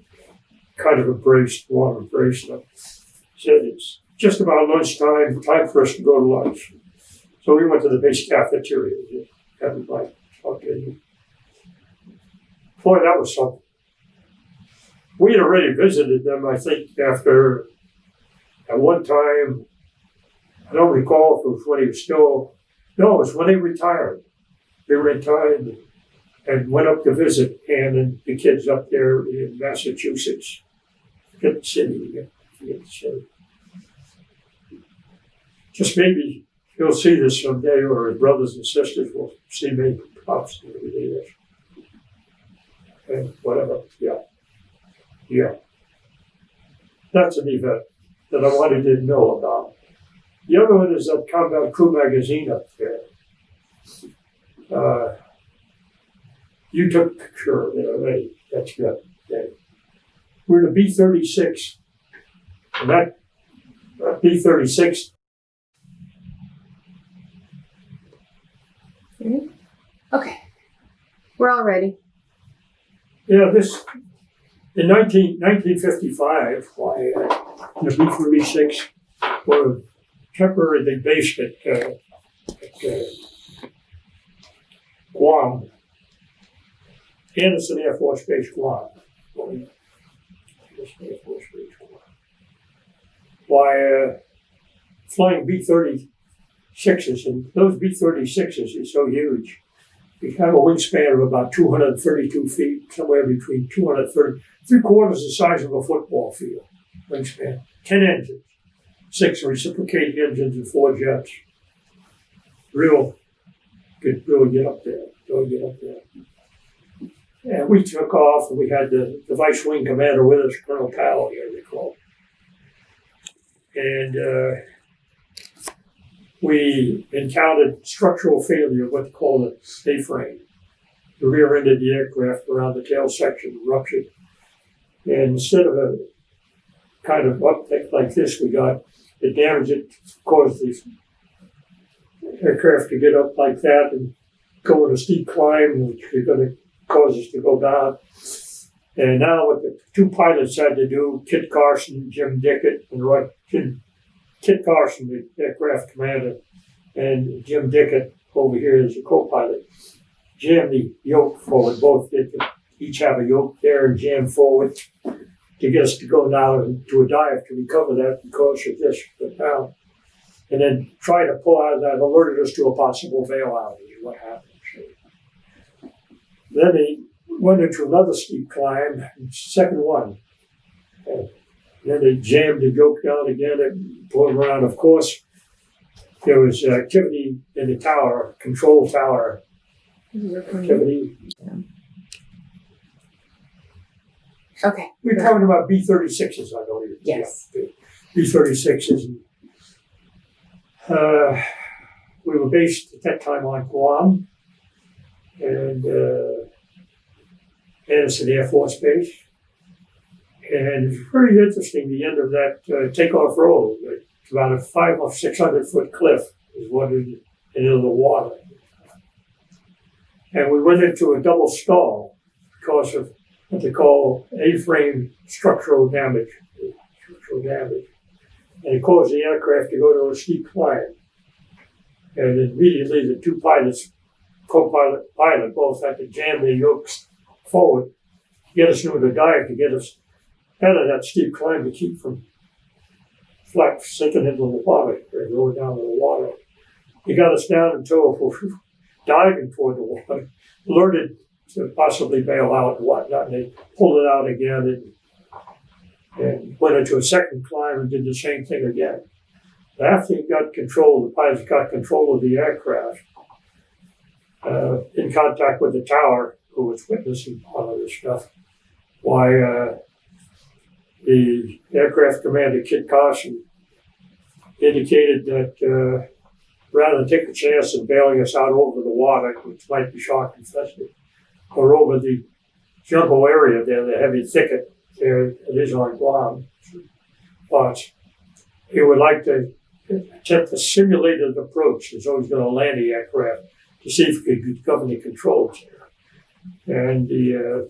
kind of warm embraced him. Said it's just about lunchtime, time for us to go to lunch. So we went to the base cafeteria. Everybody, okay. Boy, that was something. We had already visited them, I think, at one time, I don't recall if it was when he was still, no, it was when they retired. They retired and went up to visit Ann and the kids up there in Massachusetts. Forget the city. Just maybe he'll see this someday, or his brothers and sisters will see me. Pops every day. And whatever. Yeah. That's an event that I wanted to know about. The other one is that Combat Crew magazine up there. You took a picture of it already. That's good. Okay. We're the B-36, and that B-36. Okay. We're all ready. Yeah, this, in 1955, the B-36 were temporarily based at Guam, Anderson Air Force Base, Guam. Anderson Air Force Base, Guam. Flying B-36s, and those B-36s are so huge. We have a wingspan of about 232 feet, somewhere between 230, 3/4 the size of a football field wingspan. 10 engines, 6 reciprocating engines and 4 jets. Could really get up there. And we took off, and we had the vice wing commander with us, Colonel Powell, here they call him. And we encountered structural failure of what they call the A-frame. The rear end of the aircraft around the tail section ruptured. And instead of a kind of uptick like this, we got the damage. It caused the aircraft to get up like that and go on a steep climb, which is going to cause us to go down. And now what the 2 pilots had to do, Kit Carson, Jim Dickett, and Kit Carson, the aircraft commander, and Jim Dickett over here is a co-pilot, jam the yoke forward. Both they could each have a yoke there and jam forward to get us to go down to a dive to recover that because of this down. And then try to pull out of that, alerted us to a possible bailout is what happened. Then they went into another steep climb, second one. And then they jammed the yoke down again and pulled around. Of course, there was activity in the tower, control tower activity. Okay. We're talking about B-36s, I believe. Yes. Yeah, B-36s. We were based at that time on Guam and Anderson Air Force Base. And it's very interesting, the end of that takeoff road. It's about a 500 or 600 foot cliff is what is into the water. And we went into a double stall because of what they call A-frame structural damage. And it caused the aircraft to go to a steep climb. And immediately the 2 pilots, co-pilot, pilot, both had to jam their yokes forward to get us into the dive, to get us out of that steep climb to keep from flat sinking into the water or going down to the water. He got us down until diving toward the water, alerted to possibly bail out and whatnot, and they pulled it out again and went into a second climb and did the same thing again. After he got control, the pilots got control of the aircraft, in contact with the tower, who was witnessing all of this stuff, why the aircraft commander, Kit Carson, indicated that rather than take a chance of bailing us out over the water, which might be shark infested, or over the jungle area there, the heavy thicket there, it is on Guam, spots, he would like to attempt a simulated approach as though he's going to land the aircraft to see if he could govern the controls there. And the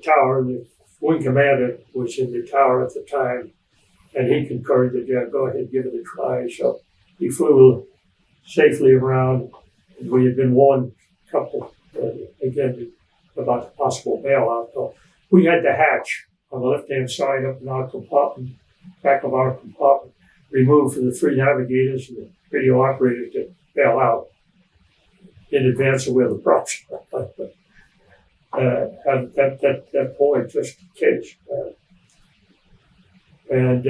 tower, the wing commander was in the tower at the time, and he concurred that, yeah, go ahead, give it a try. So he flew safely around, and we had been warned a couple, again, about the possible bailout. So we had the hatch on the left-hand side up in our compartment, back of our compartment, removed for the 3 navigators and the radio operators to bail out in advance of where the props were. At that point, just in case. And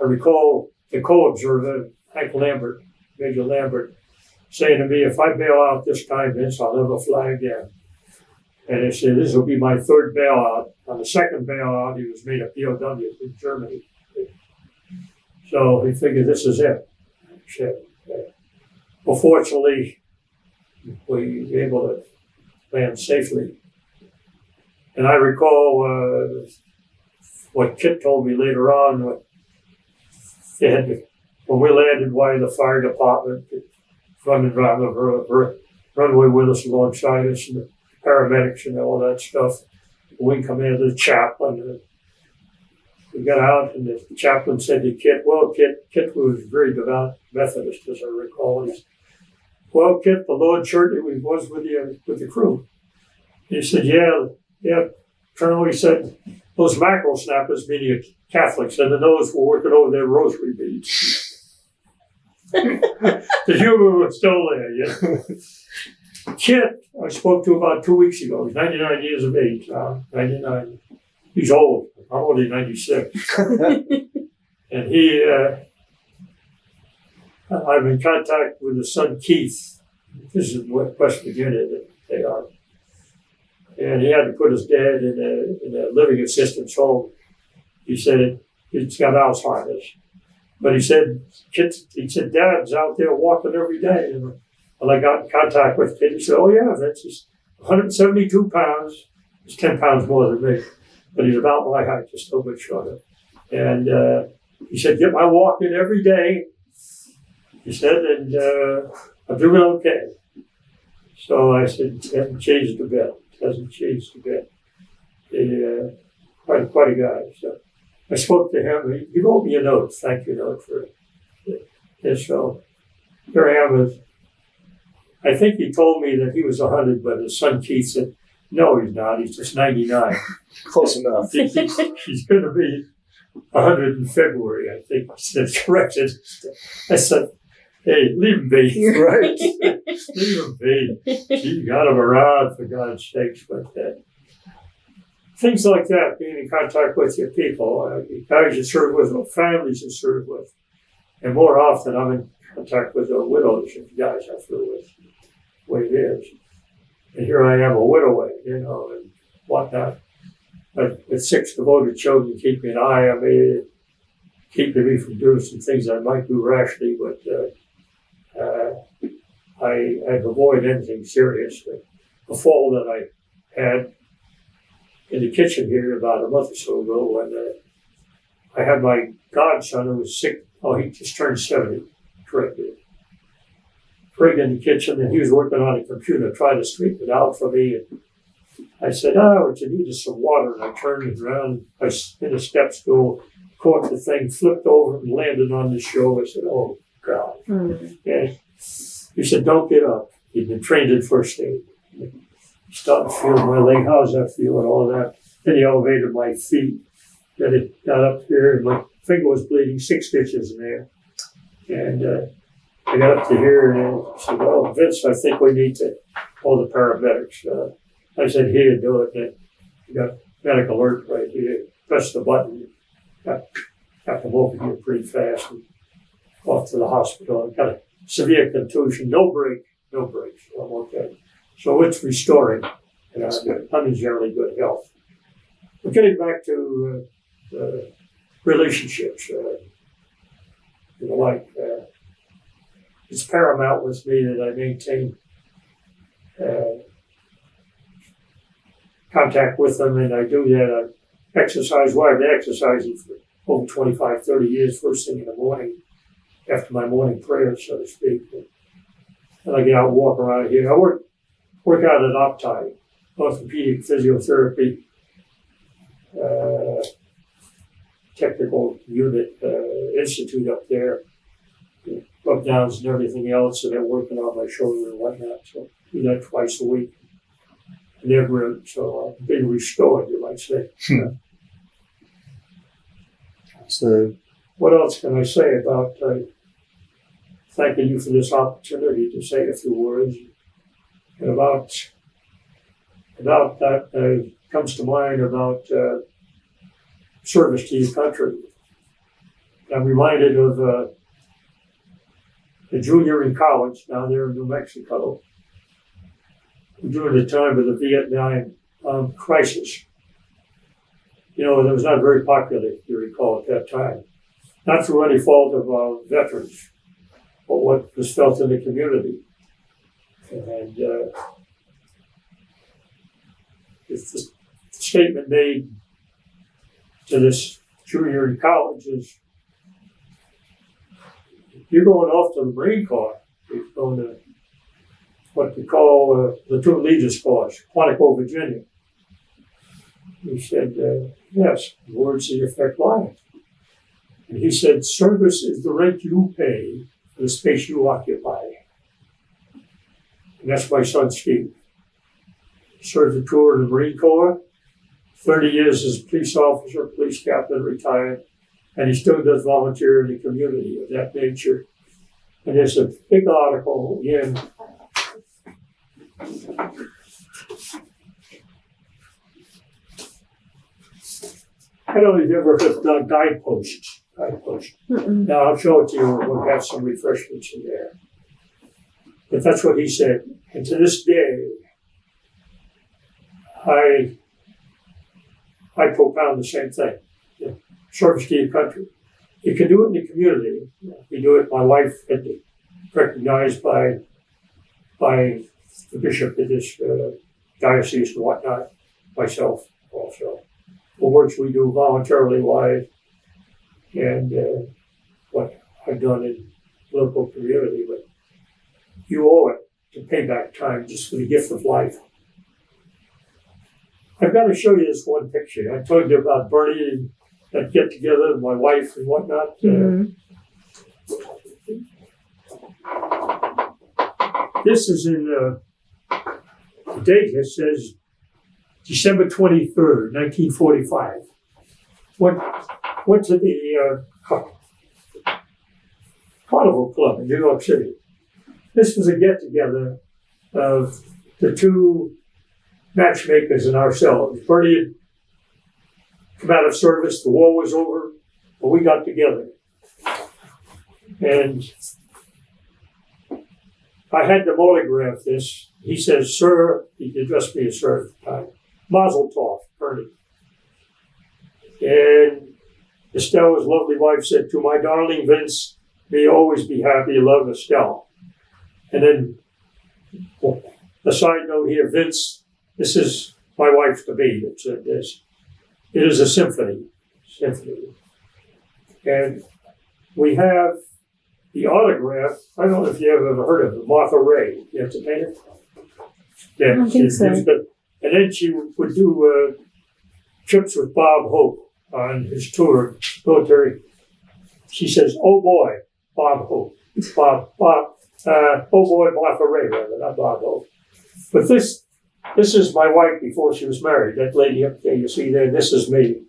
I recall the co-observer, Hank Lambert, Major Lambert, saying to me, if I bail out this time, Vince, I'll never fly again. And he said, this will be my 3rd bailout. On the 2nd bailout, he was made a POW in Germany. So he figured this is it. Well, fortunately, we were able to land safely. And I recall what Kit told me later on, they had to, when we landed, why the fire department running around the runway with us alongside us, and the paramedics and all that stuff. We come in, the chaplain. We got out, and the chaplain said to Kit, well, Kit was very devout Methodist, as I recall. He said, well, Kit, the Lord certainly was with the crew. He said, yeah, Colonel, he said, those mackerel snappers, meaning Catholics, and the nose were working over their rosary beads. The humor was still there, yeah. Kit, I spoke to about 2 weeks ago. He's 99 years of age now, 99. He's old. I'm only 96. And I'm in contact with his son Keith. This is West Virginia that they are. And he had to put his dad in a living assistance home. He said he's got Alzheimer's. But he said, Dad's out there walking every day. And I got in contact with Kit. He said, oh, yeah, that's just 172 pounds. He's 10 pounds more than me. But he's about my height, just a little bit shorter. And he said, get my walk in every day. He said, and I'm doing okay. So I said, it hasn't changed a bit. Quite a guy. So I spoke to him. He wrote me a note, thank you note for this. So here I am. I think he told me that he was 100, but his son Keith said, no, he's not. He's just 99. Close enough. He's going to be 100 in February, I think. That's corrected. I said, hey, leave him be. Right. Leave him be. You got him around, for God's sakes. But things like that, being in contact with your people, guys you serve with, or families you serve with. And more often, I'm in contact with the widows of guys I flew with, the way it is. And here I am, a widower, and whatnot. But with 6 devoted children keeping an eye on me, keeping me from doing some things I might do rashly, but I've avoided anything serious. The fall that I had in the kitchen here about a month or so ago, when I had my godson who was sick. Oh, he just turned 70, correctly. Rigged in the kitchen, and he was working on a computer, trying to straighten it out for me. And I said, what you need is some water. And I turned it around. I in a step stool, caught the thing, flipped over, and landed on the show. I said, oh, God. Mm-hmm. And he said, don't get up. He'd been trained in first aid. He started feeling my leg. How's that feel? And all that. Then he elevated my feet. Then it got up here, and my finger was bleeding, 6 stitches in there. And I got up to here and said, well, Vince, I think we need to call the paramedics. I said, here, do it. And you got medical alert right here. Press the button. Got them over here pretty fast and off to the hospital. I got a severe contusion, no break. So I'm okay. So it's restoring, and I'm in generally good health. But getting back to relationships, it's paramount with me that I maintain contact with them, and I do that. I exercise. Well, I've been exercising for over 25, 30 years, first thing in the morning, after my morning prayer, so to speak. And I get out and walk around here. I work out at Opti, orthopedic physiotherapy, technical unit institute up there. Rub downs and everything else, and they're working on my shoulder and whatnot. So I do that twice a week. So I'm being restored, you might say. So, what else can I say about thanking you for this opportunity to say a few words? And about that comes to mind about service to your country. I'm reminded of a junior in college down there in New Mexico during the time of the Vietnam crisis. It was not very popular, if you recall, at that time. Not through any fault of our veterans, but what was felt in the community. And the statement made to this junior in college is, you're going off to the Marine Corps. You're going to what we call the Platoon Leaders Course, Quantico, Virginia. He said, yes, words to the effect, why? And he said, service is the rent you pay for the space you occupy. And that's my son, Steve. Served a tour in the Marine Corps, 30 years as a police officer, police captain, retired, and he still does volunteer in the community of that nature. And there's a big article in I don't know if you've ever heard of guideposts. Now I'll show it to you. We'll have some refreshments in there. But that's what he said. And to this day, I propound the same thing. Service to your country. You can do it in the community. We do it. My wife had been recognized by the bishop of this diocese and whatnot. Myself also. The works we do voluntarily wise and what I've done in local community, but you owe it to pay back time just for the gift of life. I've got to show you this one picture. I told you about Bernie and that get together and my wife and whatnot. This is in the date. It says December 23rd, 1945. Went to the Carnival Club in New York City. This was a get-together of the two matchmakers and ourselves. Bernie had come out of service, the war was over, but we got together. And I had to autograph this. He says, sir, he addressed me as sir at the time. Mazel tov, Bernie. And Estelle, his lovely wife, said, to my darling Vince, may you always be happy, love Estelle. And then, a side note here, Vince, this is my wife to be. It is a symphony. And we have the autograph. I don't know if you have ever heard of it, Martha Ray. You have to paint it? Yeah, I don't think so. And then she would do trips with Bob Hope on his tour, military. She says, oh boy, Bob Hope. Oh boy, Martha Ray, rather, not Bob Hope. But this is my wife before she was married. That lady up there you see there, this is me.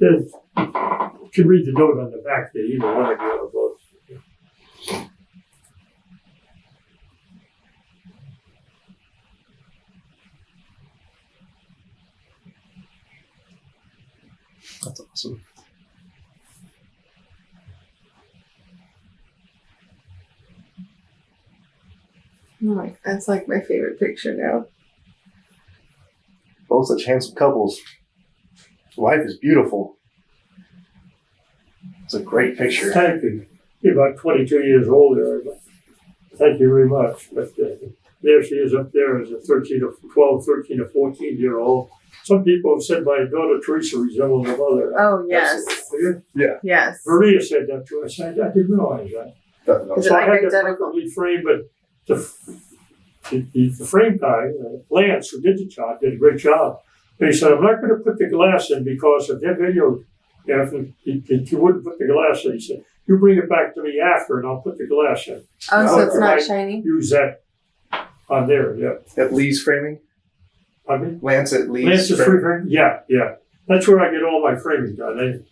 You can read the note on the back there, either one of you or both. That's awesome. That's like my favorite picture now. Both such handsome couples. Life is beautiful. It's a great picture. Thank you. You're about 22 years older. Thank you very much. But there she is up there as a 13 or 14-year-old. Some people have said my daughter Teresa resembles her mother. Oh, yes. Yeah. Yes. Maria said that to us. I didn't realize that. Is it So I like had that identical? perfectly framed, but the frame guy, Lance, who did the job, did a great job. But he said, I'm not going to put the glass in because of that video. He wouldn't put the glass in. He said, you bring it back to me after and I'll put the glass in. Oh, so it's not I shiny? Use that on there, yeah. At Lee's framing? I mean, Lance at Lee's Lance's framing? frame, yeah. That's where I get all my framing done.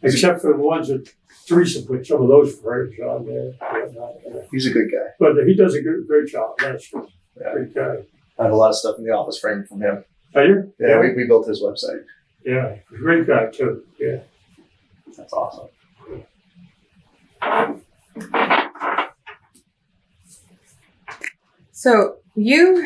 Except for the ones that Teresa put some of those frames on there. He's a good guy. But he does a great job. That's a great guy. I have a lot of stuff in the office framed from him. Are you? Yeah, we built his website. Yeah, great guy too. Yeah. That's awesome. So you